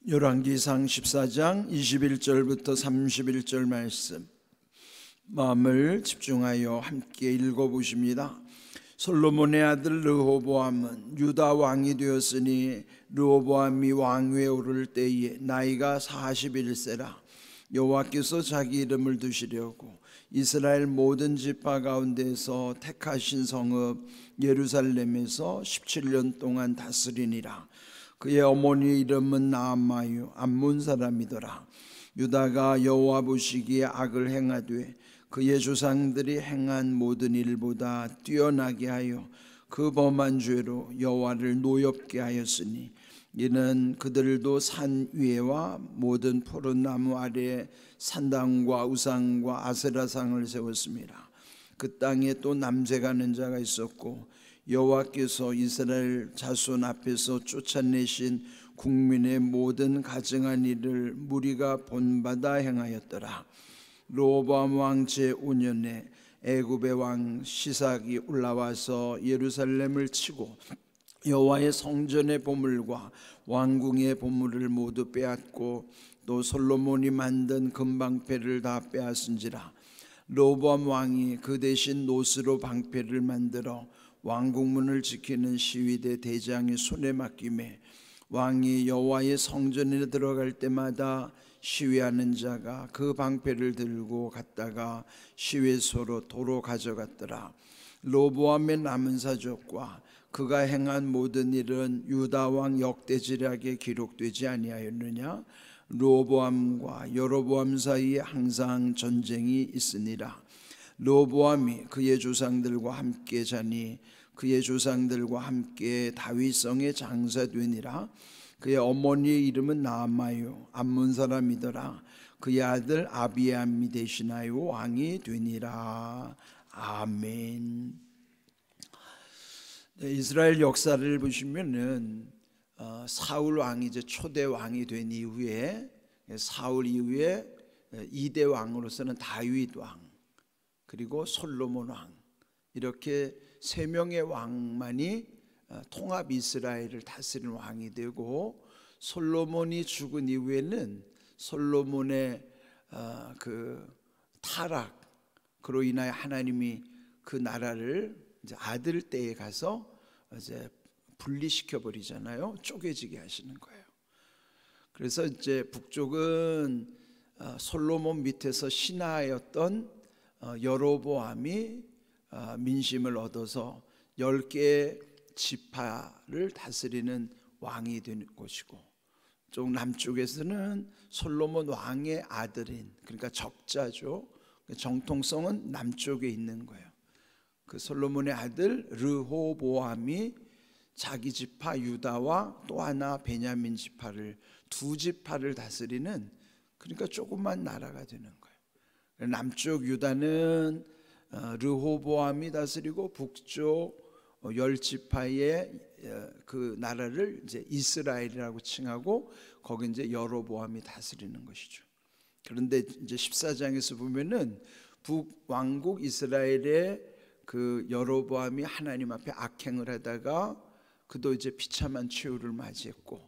열왕기상 14장 21절부터 31절 말씀 마음을 집중하여 함께 읽어보십니다. 솔로몬의 아들 르호보암은 유다 왕이 되었으니 르호보암이 왕위에 오를 때에 나이가 41세라. 여호와께서 자기 이름을 두시려고 이스라엘 모든 지파 가운데서 택하신 성읍 예루살렘에서 17년 동안 다스리니라. 그의 어머니 이름은 나암마요 암몬 사람이더라. 유다가 여호와 보시기에 악을 행하되 그의 조상들이 행한 모든 일보다 뛰어나게 하여 그 범한 죄로 여호와를 노엽게 하였으니 이는 그들도 산 위에와 모든 푸른 나무 아래에 산당과 우상과 아세라상을 세웠습니다. 그 땅에 또 남색하는 자가 있었고 여호와께서 이스라엘 자손 앞에서 쫓아내신 국민의 모든 가증한 일을 무리가 본받아 행하였더라. 르호보암 왕 제5년에 애굽의 왕 시삭이 올라와서 예루살렘을 치고 여호와의 성전의 보물과 왕궁의 보물을 모두 빼앗고 또 솔로몬이 만든 금방패를 다 빼앗은지라. 르호보암 왕이 그 대신 노스로 방패를 만들어 왕궁문을 지키는 시위대 대장의 손에 맡기매 왕이 여호와의 성전에 들어갈 때마다 시위하는 자가 그 방패를 들고 갔다가 시위소로 도로 가져갔더라. 르호보암의 남은 사적과 그가 행한 모든 일은 유다 왕 역대지략에 기록되지 아니하였느냐? 르호보암과 여로보암 사이에 항상 전쟁이 있으니라. 르호보암이 그의 조상들과 함께 자니 그의 조상들과 함께 다윗성에 장사되니라. 그의 어머니의 이름은 나암마요 암몬 사람이더라. 그의 아들 아비암이 대신하여 왕이 되니라. 아멘. 이스라엘 역사를 보시면은 사울 왕이 이제 초대 왕이 된 이후에 사울 이후에 2대 왕으로서는 다윗 왕 그리고 솔로몬 왕 이렇게 3명의 왕만이 통합 이스라엘을 다스리는 왕이 되고 솔로몬이 죽은 이후에는 솔로몬의 그 타락으로 인하여 하나님이 그 나라를 이제 아들 때에 가서 이제 분리시켜 버리잖아요. 쪼개지게 하시는 거예요. 그래서 이제 북쪽은 솔로몬 밑에서 신하였던 여로보암이 민심을 얻어서 10개의 지파를 다스리는 왕이 된 곳이고, 쪽 남쪽에서는 솔로몬 왕의 아들인, 그러니까 적자죠. 정통성은 남쪽에 있는 거예요. 그 솔로몬의 아들 르호보암이 자기 지파 유다와 또 하나 베냐민 지파를, 두 지파를 다스리는, 그러니까 조그만 나라가 되는 거예요. 남쪽 유다는 르호보암이 다스리고 북쪽 10지파의 그 나라를 이제 이스라엘이라고 칭하고 거기 이제 여로보암이 다스리는 것이죠. 그런데 이제 14장에서 보면은 북왕국 이스라엘의 그 여로보암이 하나님 앞에 악행을 하다가 그도 이제 비참한 최후를 맞이했고,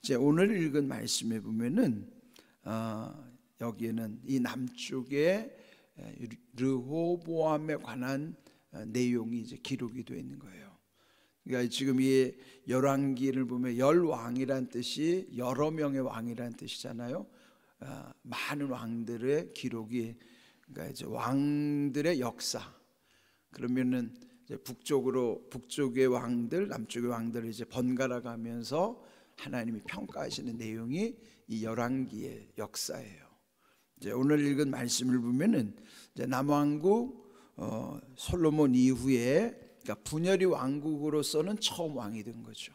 이제 오늘 읽은 말씀에 보면은 여기에는 이 남쪽에 르호보암에 관한 내용이 이제 기록이 되어 있는 거예요. 그러니까 지금 이 열왕기를 보면 열왕이란 뜻이 여러 명의 왕이란 뜻이잖아요. 많은 왕들의 기록이, 그러니까 이제 왕들의 역사. 그러면은 이제 북쪽의 왕들, 남쪽의 왕들을 이제 번갈아 가면서 하나님이 평가하시는 내용이 이 열왕기의 역사예요. 이제 오늘 읽은 말씀을 보면은 이제 남왕국 솔로몬 이후에, 그러니까 분열이 왕국으로서는 처음 왕이 된 거죠.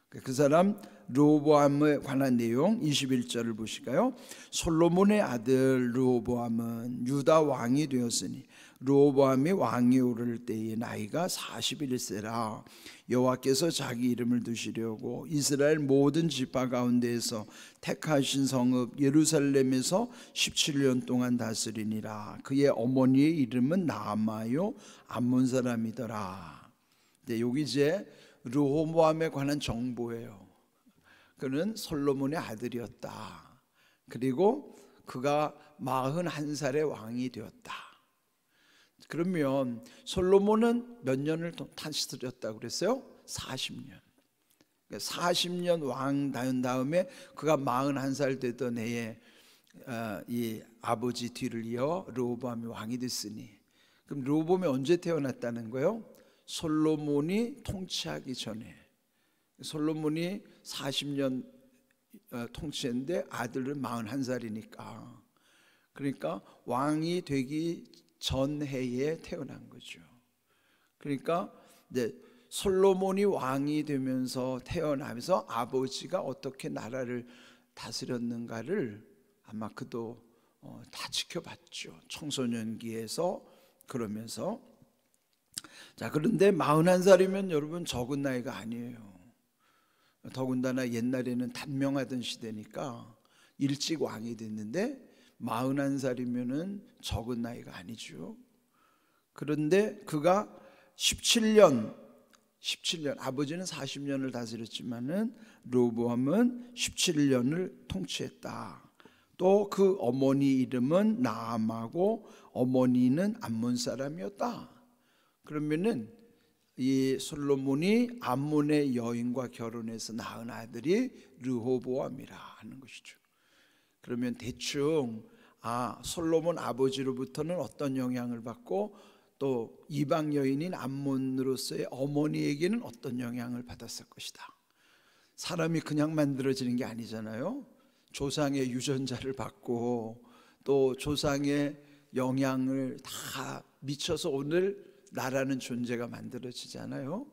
그 사람 르호보암에 관한 내용 21절을 보실까요? 솔로몬의 아들 르호보암은 유다 왕이 되었으니 르호보암이 왕이 오를 때의 나이가 41세라. 여호와께서 자기 이름을 두시려고 이스라엘 모든 지파 가운데에서 택하신 성읍 예루살렘에서 17년 동안 다스리니라. 그의 어머니의 이름은 나암마요 암몬 사람이더라. 여기 이제 르호보암에 관한 정보예요. 그는 솔로몬의 아들이었다. 그리고 그가 41살의 왕이 되었다. 그러면 솔로몬은 몇 년을 다스렸다고 그랬어요? 40년. 40년 왕 된 다음에 그가 41살 되던 해에 이 아버지 뒤를 이어 르호보암이 왕이 됐으니, 그럼 르호보암이 언제 태어났다는 거예요? 솔로몬이 통치하기 전에. 솔로몬이 40년 통치했는데 아들은 41살이니까, 그러니까 왕이 되기 전 해에 태어난 거죠. 그러니까 이제 솔로몬이 왕이 되면서 태어나면서 아버지가 어떻게 나라를 다스렸는가를 아마 그도 다 지켜봤죠. 청소년기에서. 그러면서 자, 그런데 41살이면 여러분 적은 나이가 아니에요. 더군다나 옛날에는 단명하던 시대니까 일찍 왕이 됐는데 41살이면은 적은 나이가 아니죠. 그런데 그가 17년, 아버지는 40년을 다스렸지만은 르호보암은 17년을 통치했다. 또 그 어머니 이름은 나암하고 어머니는 암몬 사람이었다. 그러면은 이 솔로몬이 암몬의 여인과 결혼해서 낳은 아들이 르호보암이라 하는 것이죠. 그러면 대충 솔로몬 아버지로부터는 어떤 영향을 받고 또 이방 여인인 암몬으로서의 어머니에게는 어떤 영향을 받았을 것이다. 사람이 그냥 만들어지는 게 아니잖아요. 조상의 유전자를 받고 또 조상의 영향을 다 미쳐서 오늘 나라는 존재가 만들어지잖아요.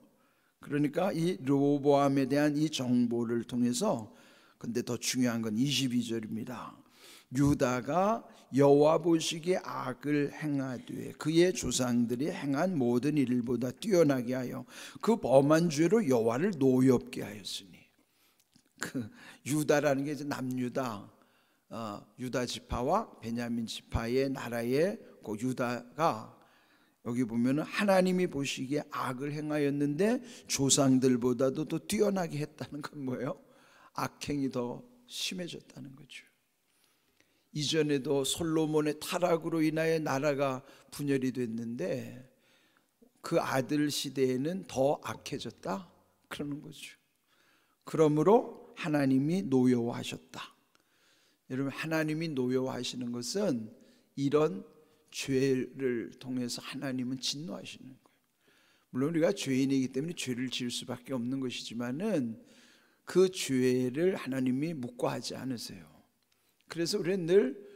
그러니까 이 르호보암에 대한 이 정보를 통해서, 근데 더 중요한 건 22절입니다. 유다가 여호와 보시기에 악을 행하되 그의 조상들이 행한 모든 일보다 뛰어나게 하여 그 범한 죄로 여호와를 노엽게 하였으니, 그 유다라는 게 이제 남유다, 유다 지파와 베냐민 지파의 나라의 그 유다가 여기 보면은 하나님이 보시기에 악을 행하였는데 조상들보다도 더 뛰어나게 했다는 건 뭐예요? 악행이 더 심해졌다는 거죠. 이전에도 솔로몬의 타락으로 인하여 나라가 분열이 됐는데 그 아들 시대에는 더 악해졌다 그러는 거죠. 그러므로 하나님이 노여워하셨다. 여러분, 하나님이 노여워하시는 것은 이런 죄를 통해서 하나님은 진노하시는 거예요. 물론 우리가 죄인이기 때문에 죄를 지을 수밖에 없는 것이지만은 그 죄를 하나님이 묵과하지 않으세요. 그래서 우리는 늘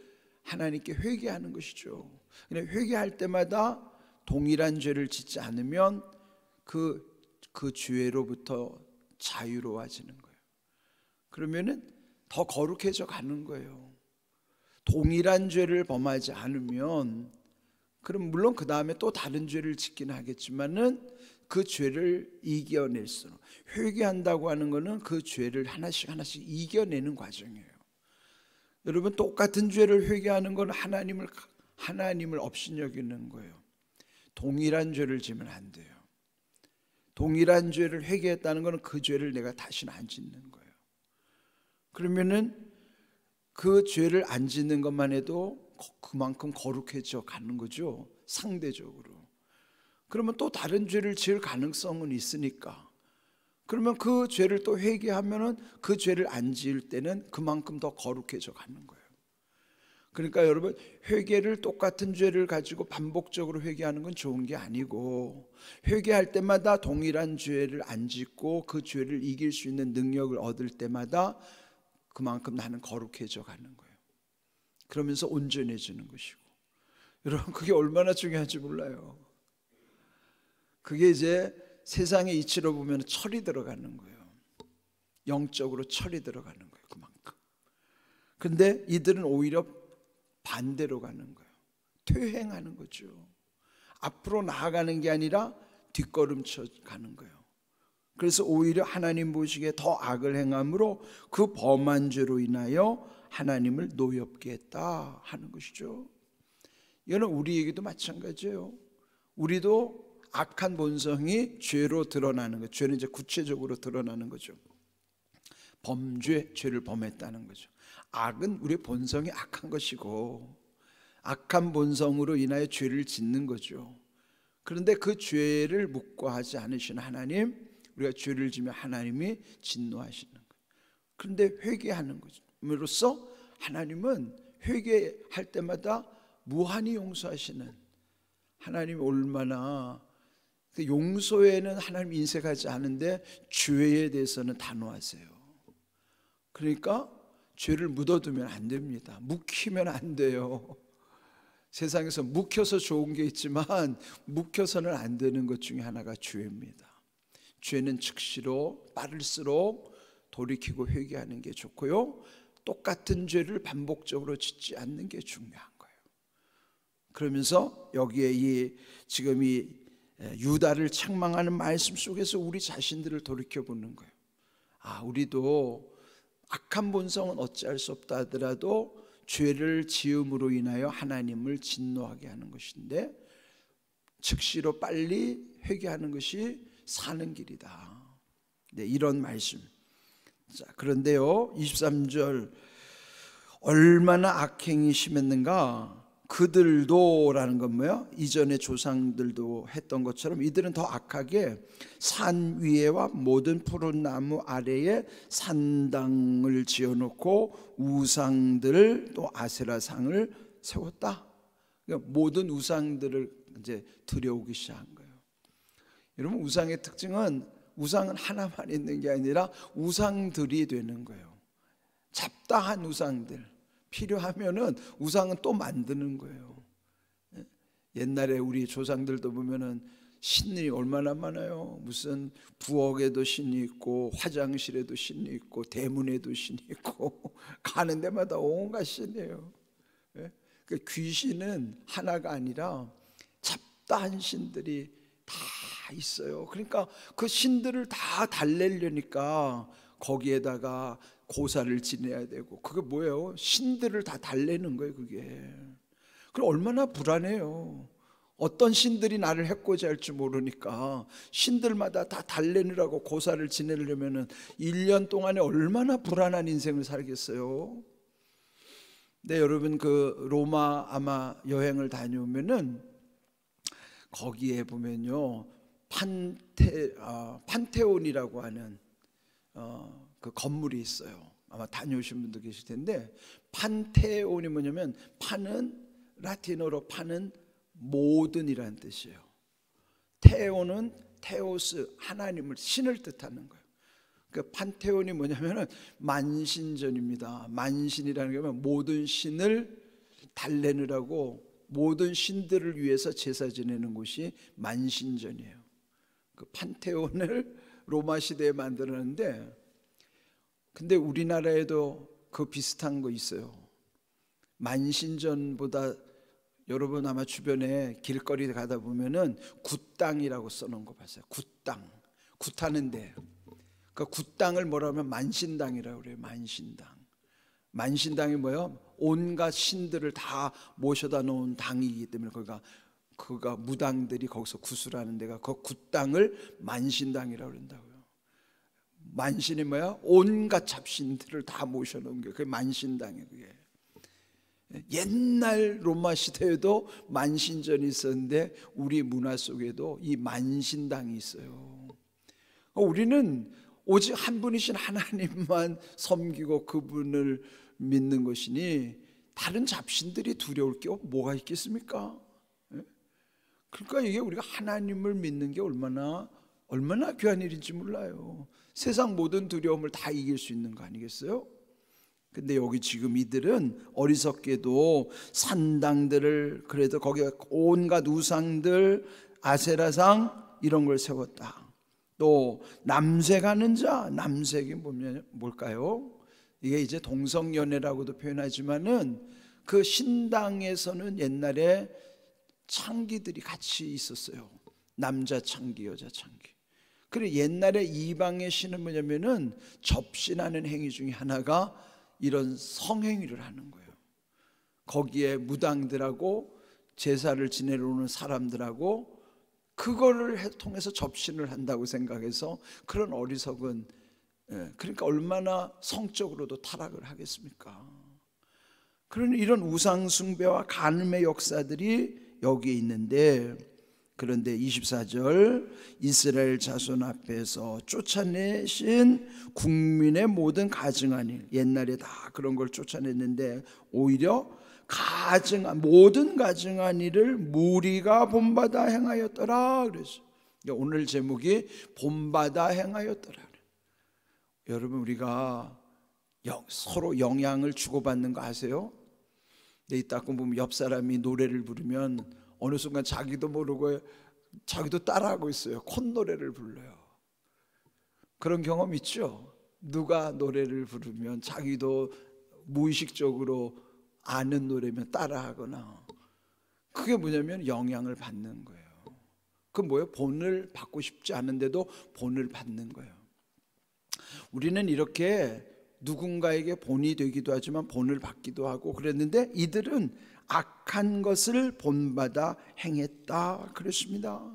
하나님께 회개하는 것이죠. 그냥 회개할 때마다 동일한 죄를 짓지 않으면 그 죄로부터 자유로워지는 거예요. 그러면은 더 거룩해져 가는 거예요. 동일한 죄를 범하지 않으면, 그럼 물론 그 다음에 또 다른 죄를 짓긴 하겠지만은 그 죄를 이겨낼수록, 회개한다고 하는 것은 그 죄를 하나씩 이겨내는 과정이에요. 여러분, 똑같은 죄를 회개하는 건 하나님을 업신여기는 거예요. 동일한 죄를 지면 안 돼요. 동일한 죄를 회개했다는 것은 그 죄를 내가 다시는 안 짓는 거예요. 그러면은 그 죄를 안 짓는 것만 해도 그만큼 거룩해져 가는 거죠, 상대적으로. 그러면 또 다른 죄를 지을 가능성은 있으니까, 그러면 그 죄를 또 회개하면은 그 죄를 안 지을 때는 그만큼 더 거룩해져 가는 거예요. 그러니까 여러분, 회개를, 똑같은 죄를 가지고 반복적으로 회개하는 건 좋은 게 아니고, 회개할 때마다 동일한 죄를 안 짓고 그 죄를 이길 수 있는 능력을 얻을 때마다 그만큼 나는 거룩해져 가는 거예요. 그러면서 온전해지는 것이고, 여러분, 그게 얼마나 중요한지 몰라요. 그게 이제 세상의 이치로 보면 철이 들어가는 거예요. 영적으로 철이 들어가는 거예요, 그만큼. 근데 이들은 오히려 반대로 가는 거예요. 퇴행하는 거죠. 앞으로 나아가는 게 아니라 뒷걸음쳐 가는 거예요. 그래서 오히려 하나님 보시기에 더 악을 행함으로 그 범한 죄로 인하여 하나님을 노엽게 했다 하는 것이죠. 이거는 우리에게도 마찬가지예요. 우리도 악한 본성이 죄로 드러나는 거예요. 죄는 이제 구체적으로 드러나는 거죠. 죄를 범했다는 거죠. 악은 우리의 본성이 악한 것이고 악한 본성으로 인하여 죄를 짓는 거죠. 그런데 그 죄를 묵과하지 않으신 하나님, 우리가 죄를 지면 하나님이 진노하시는 거예요. 그런데 회개하는 것으로써 하나님은 회개할 때마다 무한히 용서하시는, 하나님이 얼마나 용서에는 하나님 인색하지 않은데 죄에 대해서는 단호하세요. 그러니까 죄를 묻어두면 안 됩니다. 묵히면 안 돼요. 세상에서 묵혀서 좋은 게 있지만 묵혀서는 안 되는 것 중에 하나가 죄입니다. 죄는 즉시로 빠를수록 돌이키고 회개하는 게 좋고요, 똑같은 죄를 반복적으로 짓지 않는 게 중요한 거예요. 그러면서 여기에 지금 이 유다를 책망하는 말씀 속에서 우리 자신들을 돌이켜보는 거예요. 우리도 악한 본성은 어찌할 수 없다 하더라도 죄를 지음으로 인하여 하나님을 진노하게 하는 것인데 즉시로 빨리 회개하는 것이 사는 길이다. 네, 이런 말씀. 자, 그런데요 23절, 얼마나 악행이 심했는가. 그들도 라는 건 뭐예요? 이전의 조상들도 했던 것처럼 이들은 더 악하게 산 위에와 모든 푸른 나무 아래에 산당을 지어놓고 우상들을, 또 아세라상을 세웠다. 그러니까 모든 우상들을 이제 들여오기 시작한 거예요. 여러분, 우상의 특징은 우상은 하나만 있는 게 아니라 우상들이 되는 거예요. 잡다한 우상들, 필요하면은 우상은 또 만드는 거예요. 옛날에 우리 조상들도 보면은 신이 얼마나 많아요. 무슨 부엌에도 신이 있고 화장실에도 신이 있고 대문에도 신이 있고 가는 데마다 온갖 신이에요. 그 귀신은 하나가 아니라 잡다한 신들이 다 있어요. 그러니까 그 신들을 다 달래려니까 거기에다가 고사를 지내야 되고, 그게 뭐예요? 신들을 다 달래는 거예요. 그게 그럼 얼마나 불안해요. 어떤 신들이 나를 해코지 할지 모르니까 신들마다 다 달래느라고 고사를 지내려면 1년 동안에 얼마나 불안한 인생을 살겠어요. 네, 여러분, 그 로마 아마 여행을 다녀오면은 거기에 보면요 판테온이라고 하는 그 건물이 있어요. 아마 다녀오신 분도 계실 텐데, 판테온이 뭐냐면 판은 라틴어로 판은 모든이라는 뜻이에요. 테오는 테오스, 하나님을, 신을 뜻하는 거예요. 그 판테온이 뭐냐면은 만신전입니다. 만신이라는 게 모든 신을 달래느라고 모든 신들을 위해서 제사 지내는 곳이 만신전이에요. 그 판테온을 로마 시대에 만들었는데, 근데 우리나라에도 그 비슷한 거 있어요. 만신전보다 여러분 아마 주변에 길거리 가다 보면은 굿당이라고 써놓은 거 봤어요. 굿당, 굿하는 데. 그 굿당을 뭐라 하면 만신당이라고 그래요. 만신당. 만신당이 뭐예요? 온갖 신들을 다 모셔다 놓은 당이기 때문에 그가 무당들이 거기서 구슬하는 데가 그 굿당을 만신당이라고 그런다고요. 만신이 뭐야? 온갖 잡신들을 다 모셔놓은 게 그게 만신당이에요. 그게 옛날 로마 시대에도 만신전이 있었는데 우리 문화 속에도 이 만신당이 있어요. 우리는 오직 한 분이신 하나님만 섬기고 그분을 믿는 것이니 다른 잡신들이 두려울 게 뭐가 있겠습니까? 그러니까 이게 우리가 하나님을 믿는 게 얼마나 귀한 일인지 몰라요. 세상 모든 두려움을 다 이길 수 있는 거 아니겠어요? 근데 여기 지금 이들은 어리석게도 산당들을, 그래도 거기에 온갖 우상들, 아세라상 이런 걸 세웠다. 또 남색하는 자, 남색이 뭘까요? 이게 이제 동성연애라고도 표현하지만은 그 신당에서는 옛날에 창기들이 같이 있었어요. 남자 창기, 여자 창기. 그리고 옛날에 이방의 신은 뭐냐면은 접신하는 행위 중에 하나가 이런 성행위를 하는 거예요. 거기에 무당들하고 제사를 지내러 오는 사람들하고 그거를 통해서 접신을 한다고 생각해서 그런 어리석은 그러니까 얼마나 성적으로도 타락을 하겠습니까? 그러니 이런 우상 숭배와 간음의 역사들이 여기에 있는데, 그런데 24절 이스라엘 자손 앞에서 쫓아내신 국민의 모든 가증한 일, 옛날에 다 그런 걸 쫓아냈는데 오히려 모든 가증한 일을 무리가 본받아 행하였더라. 그래서 오늘 제목이 본받아 행하였더라. 여러분, 우리가 서로 영향을 주고받는 거 아세요? 내 이 닦고 보면 옆 사람이 노래를 부르면 어느 순간 자기도 모르고 자기도 따라하고 있어요. 콧노래를 불러요. 그런 경험 있죠? 누가 노래를 부르면 자기도 무의식적으로 아는 노래면 따라하거나. 그게 뭐냐면 영향을 받는 거예요. 그 뭐예요? 본을 받고 싶지 않은데도 본을 받는 거예요. 우리는 이렇게 누군가에게 본이 되기도 하지만 본을 받기도 하고 그랬는데, 이들은 악한 것을 본받아 행했다 그랬습니다.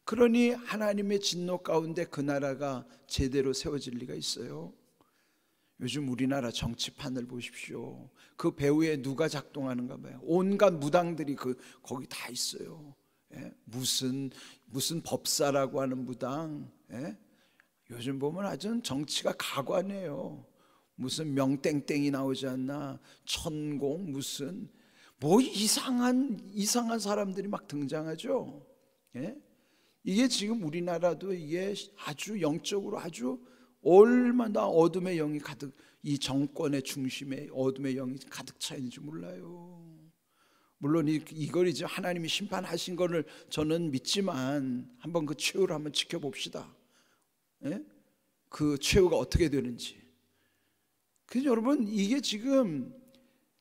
그러니 하나님의 진노 가운데 그 나라가 제대로 세워질 리가 있어요? 요즘 우리나라 정치판을 보십시오. 그 배후에 누가 작동하는가 봐요. 온갖 무당들이 거기 다 있어요. 무슨 법사라고 하는 무당. 요즘 보면 아주 정치가 가관이에요. 무슨 명땡땡이 나오지 않나, 천공 무슨 뭐 이상한 사람들이 막 등장하죠. 이게 지금 우리나라도 이게 아주 영적으로 아주 얼마나 어둠의 영이 가득, 이 정권의 중심에 어둠의 영이 가득 차 있는지 몰라요. 물론 이걸 이제 하나님이 심판하신 거를 저는 믿지만 한번 그 최후를 한번 지켜봅시다. 그 최후가 어떻게 되는지. 그래서 여러분, 이게 지금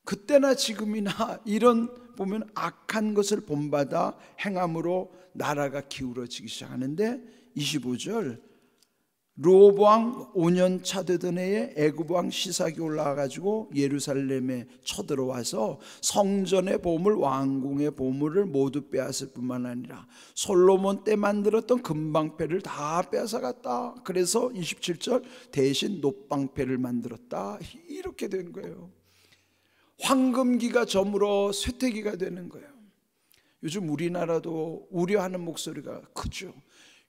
그때나 지금이나 이런 보면 악한 것을 본받아 행함으로 나라가 기울어지기 시작하는데, 25절 르호보암 5년 차 되던 해에 애굽 왕 시삭이 올라와가지고 예루살렘에 쳐들어와서 성전의 보물, 왕궁의 보물을 모두 빼앗을 뿐만 아니라 솔로몬 때 만들었던 금방패를 다 빼앗아갔다. 그래서 27절 대신 놋방패를 만들었다. 이렇게 된 거예요. 황금기가 저물어 쇠퇴기가 되는 거예요. 요즘 우리나라도 우려하는 목소리가 크죠.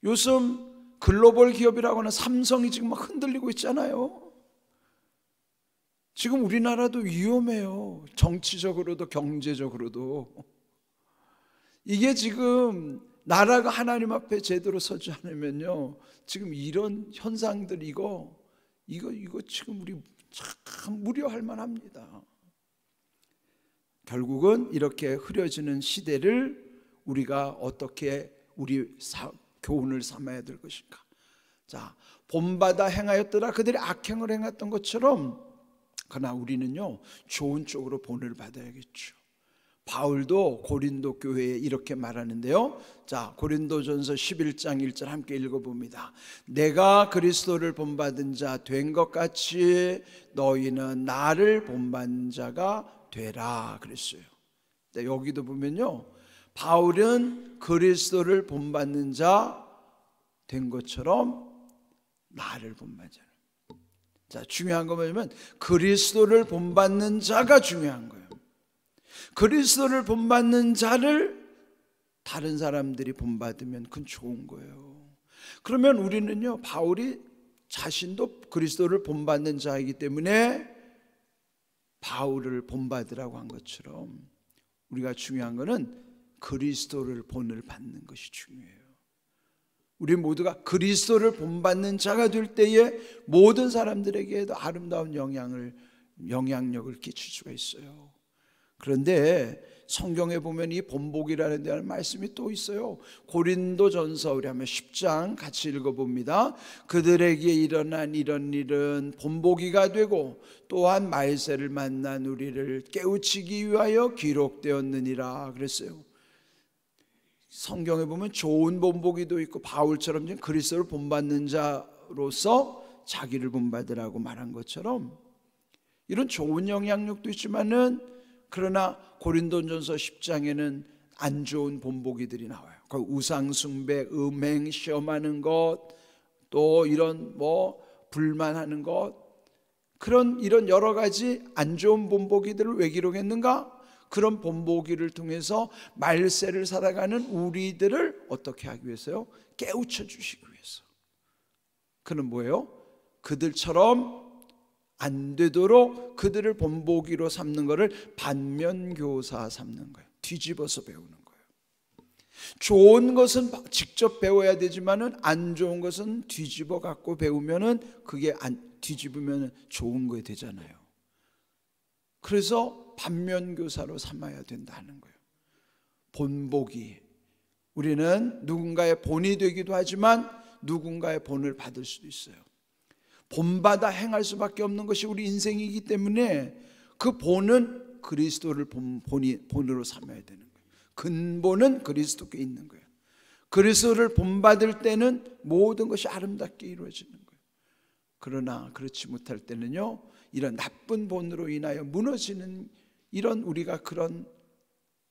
요즘 글로벌 기업이라고 하는 삼성이 지금 막 흔들리고 있잖아요. 지금 우리나라도 위험해요. 정치적으로도 경제적으로도. 이게 지금 나라가 하나님 앞에 제대로 서지 않으면요, 지금 이런 현상들 이거 지금 우리 참 우려할 만합니다. 결국은 이렇게 흐려지는 시대를 우리가 어떻게 교훈을 삼아야 될 것인가. 자, 본받아 행하였더라. 그들이 악행을 행했던 것처럼, 그러나 우리는요 좋은 쪽으로 본을 받아야겠죠. 바울도 고린도 교회에 이렇게 말하는데요. 자, 고린도전서 11장 1절 함께 읽어봅니다. 내가 그리스도를 본받은 자 된 것 같이 너희는 나를 본받은 자가 되라 그랬어요. 여기도 보면요, 바울은 그리스도를 본받는 자 된 것처럼 나를 본받자. 자, 중요한 거 뭐냐면 그리스도를 본받는 자가 중요한 거예요. 그리스도를 본받는 자를 다른 사람들이 본받으면 그건 좋은 거예요. 그러면 우리는요, 바울이 자신도 그리스도를 본받는 자이기 때문에 바울을 본받으라고 한 것처럼 우리가 중요한 거는 그리스도를 본을 받는 것이 중요해요. 우리 모두가 그리스도를 본받는 자가 될 때에 모든 사람들에게도 아름다운 영향력을 끼칠 수가 있어요. 그런데 성경에 보면 이 본복이라는 데 말씀이 또 있어요. 고린도전서 우리 한번 10장 같이 읽어봅니다. 그들에게 일어난 이런 일은 본보기가 되고 또한 말세를 만난 우리를 깨우치기 위하여 기록되었느니라 그랬어요. 성경에 보면 좋은 본보기도 있고 바울처럼 그리스도를 본받는 자로서 자기를 본받으라고 말한 것처럼 이런 좋은 영향력도 있지만은, 그러나 고린도전서 10장에는 안 좋은 본보기들이 나와요. 우상 숭배, 음행, 시험하는 것, 또 이런 불만하는 것, 이런 여러 가지 안 좋은 본보기들을 왜 기록했는가? 그런 본보기를 통해서 말세를 살아가는 우리들을 어떻게 하기 위해서요? 깨우쳐 주시기 위해서. 그는 뭐예요? 그들처럼 안 되도록 그들을 본보기로 삼는 것을 반면교사 삼는 거예요. 뒤집어서 배우는 거예요. 좋은 것은 직접 배워야 되지만은 안 좋은 것은 뒤집어 갖고 배우면은 그게 뒤집으면 좋은 거 되잖아요. 그래서 반면교사로 삼아야 된다는 거예요. 본보기. 우리는 누군가의 본이 되기도 하지만 누군가의 본을 받을 수도 있어요. 본받아 행할 수밖에 없는 것이 우리 인생이기 때문에 그 본은 그리스도를 본으로 삼아야 되는 거예요. 근본은 그리스도께 있는 거예요. 그리스도를 본받을 때는 모든 것이 아름답게 이루어지는 거예요. 그러나 그렇지 못할 때는요, 이런 나쁜 본으로 인하여 무너지는 이런 우리가 그런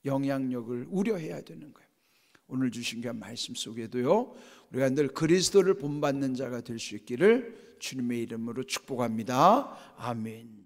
영향력을 우려해야 되는 거예요. 오늘 주신 그 말씀 속에도요, 우리가 늘 그리스도를 본받는 자가 될 수 있기를 주님의 이름으로 축복합니다. 아멘.